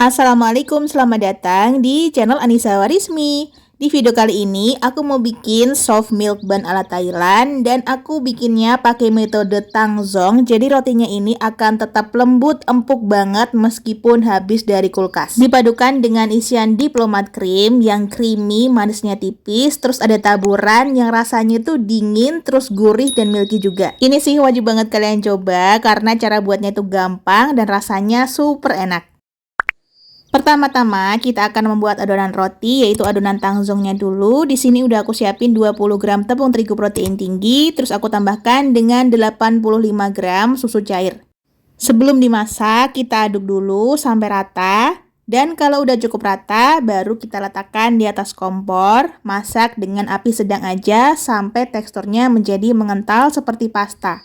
Assalamualaikum, selamat datang di channel Anissa Warismi. Di video kali ini aku mau bikin soft milk bun ala Thailand dan aku bikinnya pakai metode tangzong. Jadi rotinya ini akan tetap lembut, empuk banget meskipun habis dari kulkas. Dipadukan dengan isian diplomat cream yang creamy, manisnya tipis, terus ada taburan yang rasanya tuh dingin, terus gurih dan milky juga. Ini sih wajib banget kalian coba karena cara buatnya itu gampang dan rasanya super enak. Pertama-tama kita akan membuat adonan roti, yaitu adonan tangzongnya dulu. Di sini udah aku siapin 20 gram tepung terigu protein tinggi, terus aku tambahkan dengan 85 gram susu cair. Sebelum dimasak, kita aduk dulu sampai rata. Dan kalau udah cukup rata, baru kita letakkan di atas kompor. Masak dengan api sedang aja sampai teksturnya menjadi mengental seperti pasta.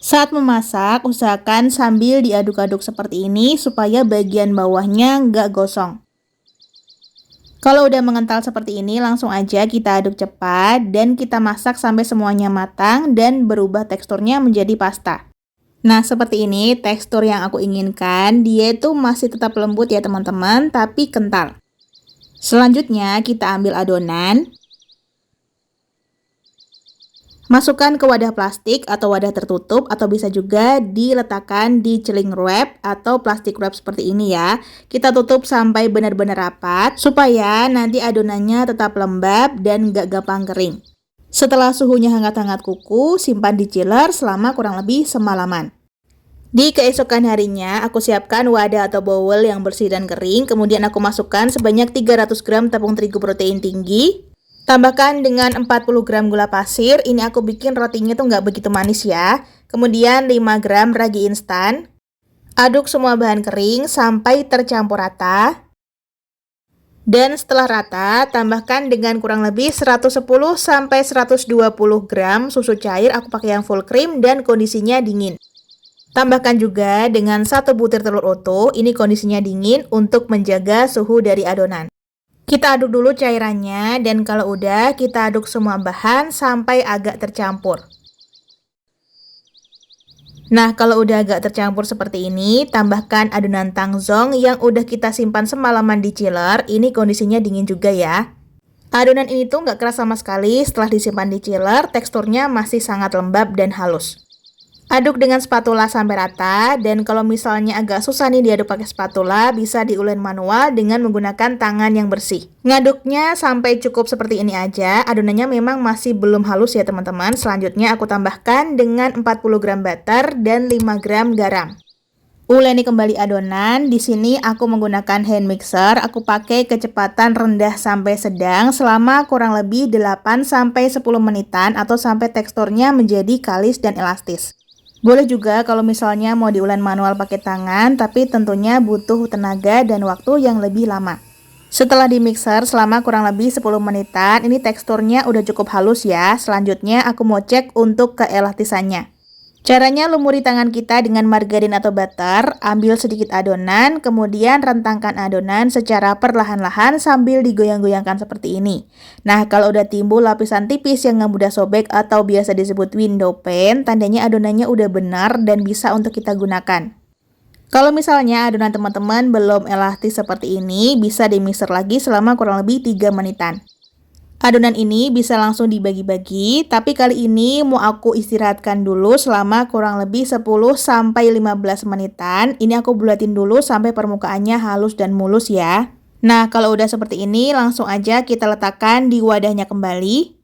Saat memasak, usahakan sambil diaduk-aduk seperti ini supaya bagian bawahnya nggak gosong. Kalau udah mengental seperti ini, langsung aja kita aduk cepat dan kita masak sampai semuanya matang dan berubah teksturnya menjadi pasta. Nah, seperti ini tekstur yang aku inginkan. Dia itu masih tetap lembut ya teman-teman, tapi kental. Selanjutnya kita ambil adonan. Masukkan ke wadah plastik atau wadah tertutup atau bisa juga diletakkan di celing wrap atau plastik wrap seperti ini ya. Kita tutup sampai benar-benar rapat supaya nanti adonannya tetap lembab dan gak gampang kering. Setelah suhunya hangat-hangat kuku, simpan di chiller selama kurang lebih semalaman. Di keesokan harinya, aku siapkan wadah atau bowl yang bersih dan kering. Kemudian aku masukkan sebanyak 300 gram tepung terigu protein tinggi. Tambahkan dengan 40 gram gula pasir. Ini aku bikin rotinya tuh nggak begitu manis ya. Kemudian 5 gram ragi instan. Aduk semua bahan kering sampai tercampur rata. Dan setelah rata, tambahkan dengan kurang lebih 110 sampai 120 gram susu cair. Aku pakai yang full cream dan kondisinya dingin. Tambahkan juga dengan 1 butir telur utuh. Ini kondisinya dingin untuk menjaga suhu dari adonan. Kita aduk dulu cairannya dan kalau udah kita aduk semua bahan sampai agak tercampur. Nah, kalau udah agak tercampur seperti ini, tambahkan adonan tangzong yang udah kita simpan semalaman di chiller. Ini kondisinya dingin juga ya. Adonan ini tuh nggak keras sama sekali. Setelah disimpan di chiller, teksturnya masih sangat lembab dan halus. Aduk dengan spatula sampai rata, dan kalau misalnya agak susah nih diaduk pakai spatula, bisa diuleni manual dengan menggunakan tangan yang bersih. Ngaduknya sampai cukup seperti ini aja. Adonannya memang masih belum halus ya teman-teman. Selanjutnya aku tambahkan dengan 40 gram butter dan 5 gram garam. Uleni kembali adonan. Di sini aku menggunakan hand mixer. Aku pakai kecepatan rendah sampai sedang selama kurang lebih 8 sampai 10 menitan atau sampai teksturnya menjadi kalis dan elastis. Boleh juga kalau misalnya mau diulen manual pakai tangan, tapi tentunya butuh tenaga dan waktu yang lebih lama. Setelah di mixer selama kurang lebih 10 menitan, ini teksturnya udah cukup halus ya. Selanjutnya aku mau cek untuk keelastisannya. Caranya lumuri tangan kita dengan margarin atau butter, ambil sedikit adonan, kemudian rentangkan adonan secara perlahan-lahan sambil digoyang-goyangkan seperti ini. Nah, kalau udah timbul lapisan tipis yang nggak mudah sobek atau biasa disebut window pane, tandanya adonannya udah benar dan bisa untuk kita gunakan. Kalau misalnya adonan teman-teman belum elastis seperti ini, bisa dimixer lagi selama kurang lebih 3 menitan. Adonan ini bisa langsung dibagi-bagi, tapi kali ini mau aku istirahatkan dulu selama kurang lebih 10 sampai 15 menitan. Ini aku bulatin dulu sampai permukaannya halus dan mulus ya. Nah, kalau udah seperti ini, langsung aja kita letakkan di wadahnya kembali.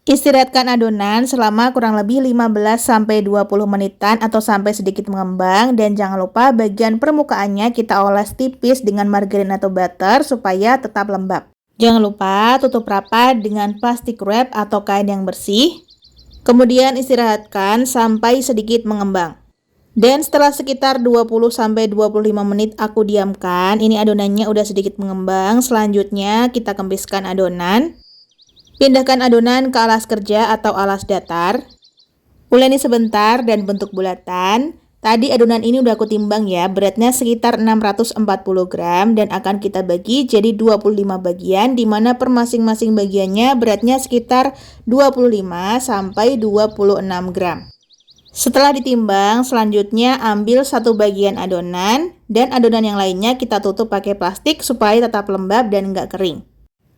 Istirahatkan adonan selama kurang lebih 15 sampai 20 menitan atau sampai sedikit mengembang, dan jangan lupa bagian permukaannya kita oles tipis dengan margarin atau butter supaya tetap lembab. Jangan lupa tutup rapat dengan plastik wrap atau kain yang bersih. Kemudian istirahatkan sampai sedikit mengembang. Dan setelah sekitar 20 sampai 25 menit aku diamkan, ini adonannya udah sedikit mengembang. Selanjutnya kita kempiskan adonan. Pindahkan adonan ke alas kerja atau alas datar. Uleni sebentar dan bentuk bulatan. Tadi adonan ini udah aku timbang ya, beratnya sekitar 640 gram dan akan kita bagi jadi 25 bagian, di mana per masing-masing bagiannya beratnya sekitar 25 sampai 26 gram. Setelah ditimbang, selanjutnya ambil satu bagian adonan, Dan adonan yang lainnya kita tutup pakai plastik supaya tetap lembab dan nggak kering.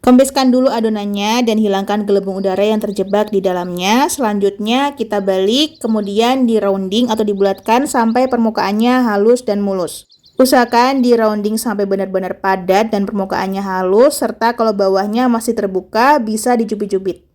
Kembeskan dulu adonannya dan hilangkan gelembung udara yang terjebak di dalamnya. Selanjutnya kita balik, kemudian di rounding atau dibulatkan sampai permukaannya halus dan mulus. Usahakan di rounding sampai benar-benar padat dan permukaannya halus, serta kalau bawahnya masih terbuka bisa dicubit-cubit.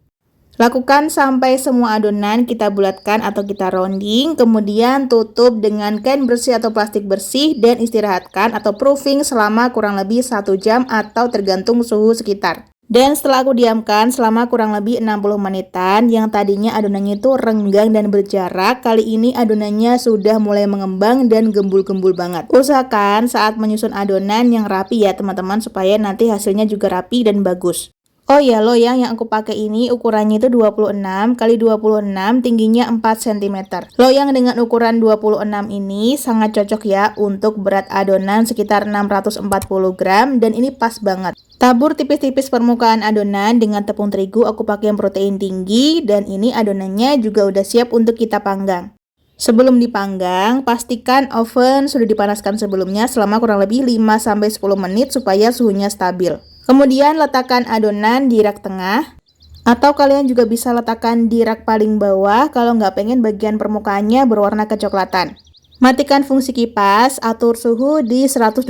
Lakukan sampai semua adonan kita bulatkan atau kita rounding, kemudian tutup dengan kain bersih atau plastik bersih dan istirahatkan atau proofing selama kurang lebih 1 jam atau tergantung suhu sekitar. Dan setelah aku diamkan selama kurang lebih 60 menitan, yang tadinya adonannya itu renggang dan berjarak, kali ini adonannya sudah mulai mengembang dan gembul-gembul banget. Usahakan saat menyusun adonan yang rapi ya teman-teman, supaya nanti hasilnya juga rapi dan bagus. Oh ya, loyang yang aku pakai ini ukurannya itu 26 x 26, tingginya 4 cm. Loyang dengan ukuran 26 ini sangat cocok ya untuk berat adonan sekitar 640 gram dan ini pas banget. Tabur tipis-tipis permukaan adonan dengan tepung terigu, aku pakai yang protein tinggi dan ini adonannya juga udah siap untuk kita panggang. Sebelum dipanggang, pastikan oven sudah dipanaskan sebelumnya selama kurang lebih 5-10 menit supaya suhunya stabil. Kemudian letakkan adonan di rak tengah, atau kalian juga bisa letakkan di rak paling bawah kalau nggak pengen bagian permukaannya berwarna kecoklatan. Matikan fungsi kipas, atur suhu di 180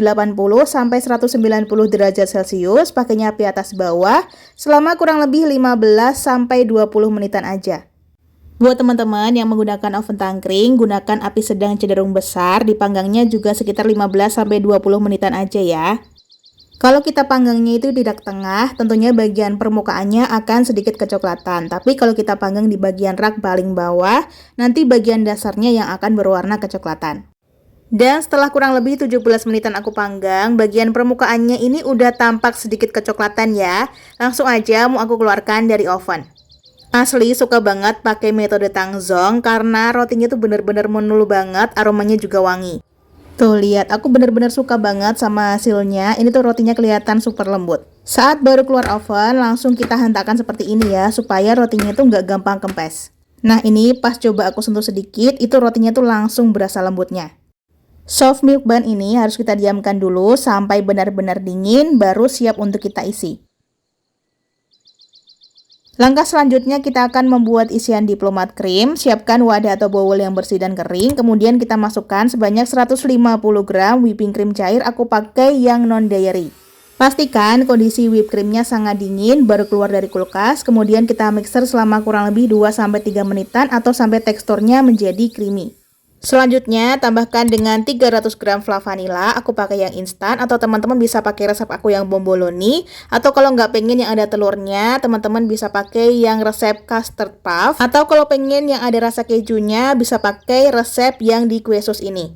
sampai 190 derajat Celcius, pakainya api atas bawah selama kurang lebih 15 sampai 20 menitan aja. Buat teman-teman yang menggunakan oven tangkring, gunakan api sedang cenderung besar, dipanggangnya juga sekitar 15 sampai 20 menitan aja ya. Kalau kita panggangnya itu di rak tengah, tentunya bagian permukaannya akan sedikit kecoklatan. Tapi kalau kita panggang di bagian rak paling bawah, nanti bagian dasarnya yang akan berwarna kecoklatan. Dan setelah kurang lebih 17 menitan aku panggang, bagian permukaannya ini udah tampak sedikit kecoklatan ya. Langsung aja mau aku keluarkan dari oven. Asli suka banget pakai metode Tangzong karena rotinya tuh bener-bener menul banget, aromanya juga wangi. Tuh lihat, aku bener-bener suka banget sama hasilnya. Ini tuh rotinya kelihatan super lembut. Saat baru keluar oven, langsung kita hentakkan seperti ini ya, supaya rotinya tuh nggak gampang kempes. Nah ini pas coba aku sentuh sedikit, itu rotinya tuh langsung berasa lembutnya. Soft milk bun ini harus kita diamkan dulu sampai benar-benar dingin, baru siap untuk kita isi. Langkah selanjutnya kita akan membuat isian diplomat cream. Siapkan wadah atau bowl yang bersih dan kering. Kemudian kita masukkan sebanyak 150 gram whipping cream cair. Aku pakai yang non dairy. Pastikan kondisi whipped creamnya sangat dingin baru keluar dari kulkas. Kemudian kita mixer selama kurang lebih 2-3 menitan atau sampai teksturnya menjadi creamy. Selanjutnya tambahkan dengan 300 gram fla vanila, aku pakai yang instan atau teman-teman bisa pakai resep aku yang bomboloni, atau kalau nggak pengen yang ada telurnya, teman-teman bisa pakai yang resep custard puff, atau kalau pengen yang ada rasa kejunya bisa pakai resep yang di kue sus ini.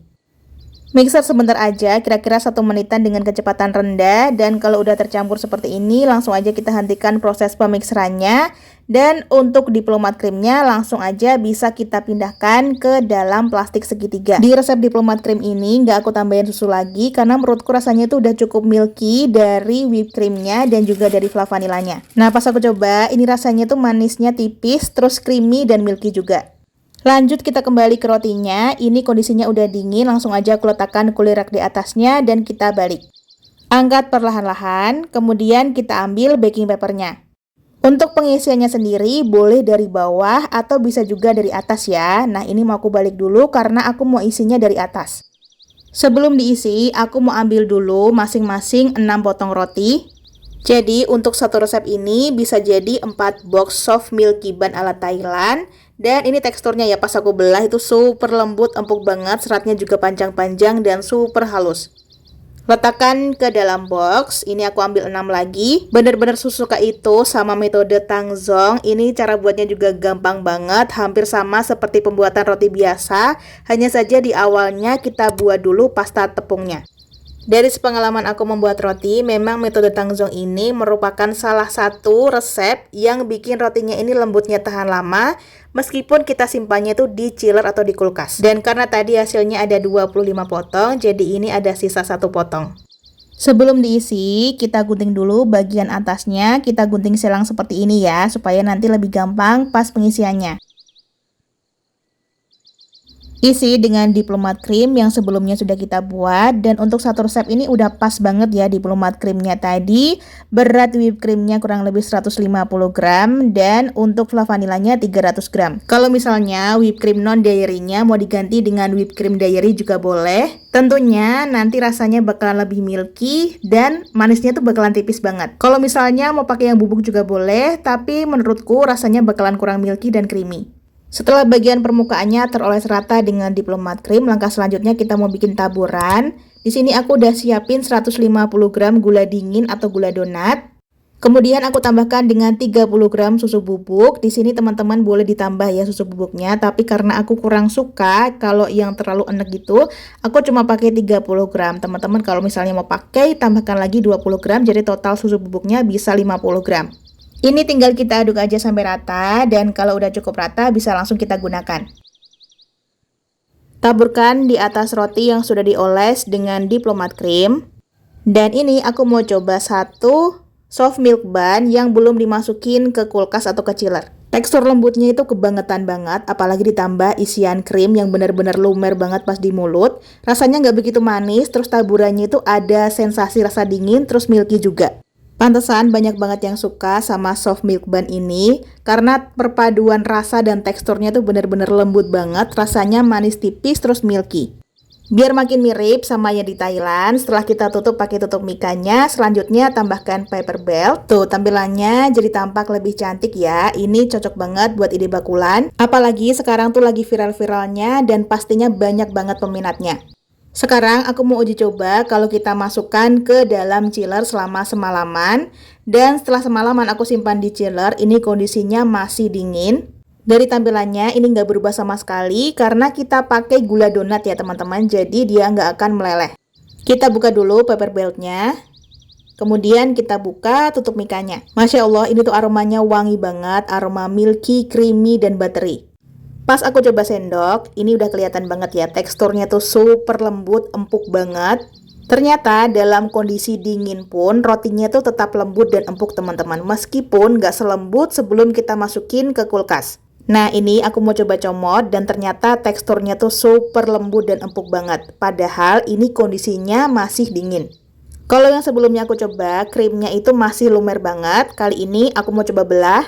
Mixer sebentar aja, kira-kira 1 menitan dengan kecepatan rendah, dan kalau udah tercampur seperti ini langsung aja kita hentikan proses pemixerannya. Dan untuk diplomat creamnya langsung aja bisa kita pindahkan ke dalam plastik segitiga. Di resep diplomat cream ini nggak aku tambahin susu lagi karena menurutku rasanya itu udah cukup milky dari whipped creamnya dan juga dari fla vanilanya. Nah pas aku coba ini rasanya tuh manisnya tipis, terus creamy dan milky juga. Lanjut kita kembali ke rotinya. Ini kondisinya udah dingin, langsung aja aku letakkan kulirak di atasnya dan kita balik. Angkat perlahan-lahan, kemudian kita ambil baking papernya. Untuk pengisiannya sendiri boleh dari bawah atau bisa juga dari atas ya. Nah ini mau aku balik dulu karena aku mau isinya dari atas. Sebelum diisi, aku mau ambil dulu masing-masing 6 potong roti. Jadi untuk satu resep ini bisa jadi 4 box soft milky bun ala Thailand. Dan ini teksturnya ya pas aku belah itu super lembut, empuk banget, seratnya juga panjang-panjang dan super halus. Letakkan ke dalam box, ini aku ambil 6 lagi. Bener-bener suka itu sama metode Tangzong. Ini cara buatnya juga gampang banget, hampir sama seperti pembuatan roti biasa. Hanya saja di awalnya kita buat dulu pasta tepungnya. Dari pengalaman aku membuat roti, memang metode Tangzong ini merupakan salah satu resep yang bikin rotinya ini lembutnya tahan lama, meskipun kita simpannya itu di chiller atau di kulkas. Dan karena tadi hasilnya ada 25 potong, jadi ini ada sisa 1 potong. Sebelum diisi, kita gunting dulu bagian atasnya, kita gunting silang seperti ini ya, supaya nanti lebih gampang pas pengisiannya. Isi dengan diplomat cream yang sebelumnya sudah kita buat, dan untuk satu resep ini udah pas banget ya diplomat creamnya tadi. Berat whipped creamnya kurang lebih 150 gram dan untuk fla vanilanya 300 gram. Kalau misalnya whipped cream non dairy-nya mau diganti dengan whipped cream dairy juga boleh. Tentunya nanti rasanya bakalan lebih milky dan manisnya tuh bakalan tipis banget. Kalau misalnya mau pakai yang bubuk juga boleh, tapi menurutku rasanya bakalan kurang milky dan creamy. Setelah bagian permukaannya teroles rata dengan diplomat cream, langkah selanjutnya kita mau bikin taburan. Di sini aku udah siapin 150 gram gula dingin atau gula donat. Kemudian aku tambahkan dengan 30 gram susu bubuk. Di sini teman-teman boleh ditambah ya susu bubuknya, tapi karena aku kurang suka kalau yang terlalu enek gitu, aku cuma pakai 30 gram. Teman-teman kalau misalnya mau pakai, tambahkan lagi 20 gram, jadi total susu bubuknya bisa 50 gram. Ini tinggal kita aduk aja sampai rata, dan kalau udah cukup rata bisa langsung kita gunakan. Taburkan di atas roti yang sudah dioles dengan diplomat cream. Dan ini aku mau coba satu soft milk bun yang belum dimasukin ke kulkas atau ke chiller. Tekstur lembutnya itu kebangetan banget, apalagi ditambah isian krim yang benar-benar lumer banget pas di mulut. Rasanya nggak begitu manis, terus taburannya itu ada sensasi rasa dingin, terus milky juga. Pantesan banyak banget yang suka sama soft milk bun ini karena perpaduan rasa dan teksturnya tuh bener-bener lembut banget, rasanya manis tipis terus milky. Biar makin mirip sama yang di Thailand, setelah kita tutup pakai tutup mikanya, selanjutnya tambahkan paper belt. Tuh tampilannya jadi tampak lebih cantik ya. Ini cocok banget buat ide bakulan, apalagi sekarang tuh lagi viral-viralnya dan pastinya banyak banget peminatnya. Sekarang aku mau uji coba kalau kita masukkan ke dalam chiller selama semalaman. Dan setelah semalaman aku simpan di chiller, ini kondisinya masih dingin. Dari tampilannya ini nggak berubah sama sekali karena kita pakai gula donat ya teman-teman, jadi dia nggak akan meleleh. Kita buka dulu paper beltnya. Kemudian kita buka tutup mikanya. Masya Allah, ini tuh aromanya wangi banget, aroma milky, creamy, dan buttery. Pas aku coba sendok, ini udah kelihatan banget ya, teksturnya tuh super lembut, empuk banget. Ternyata dalam kondisi dingin pun rotinya tuh tetap lembut dan empuk teman-teman, meskipun nggak selembut sebelum kita masukin ke kulkas. Nah ini aku mau coba comot dan ternyata teksturnya tuh super lembut dan empuk banget. Padahal ini kondisinya masih dingin. Kalau yang sebelumnya aku coba, krimnya itu masih lumer banget. Kali ini aku mau coba belah.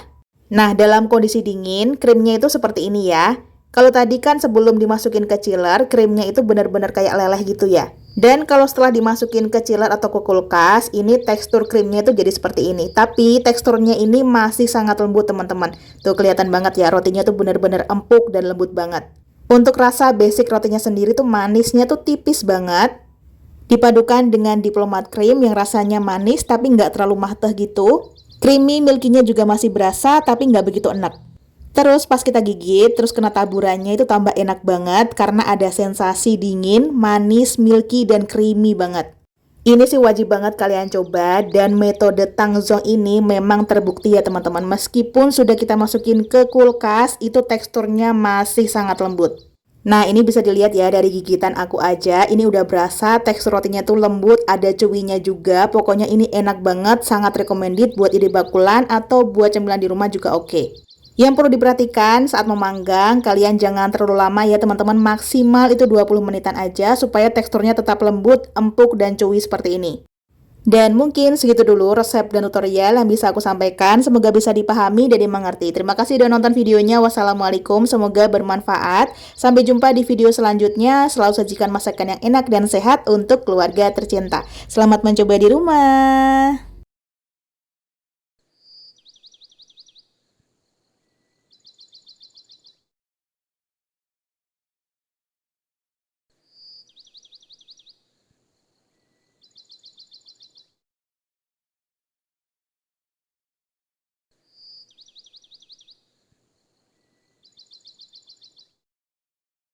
Nah, dalam kondisi dingin, krimnya itu seperti ini ya. Kalau tadi kan sebelum dimasukin ke chiller, krimnya itu benar-benar kayak leleh gitu ya. Dan kalau setelah dimasukin ke chiller atau ke kulkas, ini tekstur krimnya itu jadi seperti ini. Tapi teksturnya ini masih sangat lembut teman-teman. Tuh kelihatan banget ya, rotinya tuh benar-benar empuk dan lembut banget. Untuk rasa basic rotinya sendiri tuh manisnya tuh tipis banget. Dipadukan dengan diplomat cream yang rasanya manis tapi nggak terlalu mahteh gitu. Creamy milky-nya juga masih berasa tapi nggak begitu enak. Terus pas kita gigit, terus kena taburannya itu tambah enak banget karena ada sensasi dingin, manis, milky, dan creamy banget. Ini sih wajib banget kalian coba dan metode Tangzong ini memang terbukti ya teman-teman. Meskipun sudah kita masukin ke kulkas, itu teksturnya masih sangat lembut. Nah ini bisa dilihat ya dari gigitan aku aja, ini udah berasa tekstur rotinya tuh lembut, ada cuinya juga. Pokoknya ini enak banget, sangat recommended buat ide bakulan atau buat cemilan di rumah juga oke. Yang perlu diperhatikan saat memanggang, kalian jangan terlalu lama ya teman-teman, maksimal itu 20 menitan aja supaya teksturnya tetap lembut, empuk, dan chewy seperti ini. Dan mungkin segitu dulu resep dan tutorial yang bisa aku sampaikan. Semoga bisa dipahami dan dimengerti. Terima kasih udah nonton videonya. Wassalamualaikum. Semoga bermanfaat. Sampai jumpa di video selanjutnya. Selalu sajikan masakan yang enak dan sehat untuk keluarga tercinta. Selamat mencoba di rumah.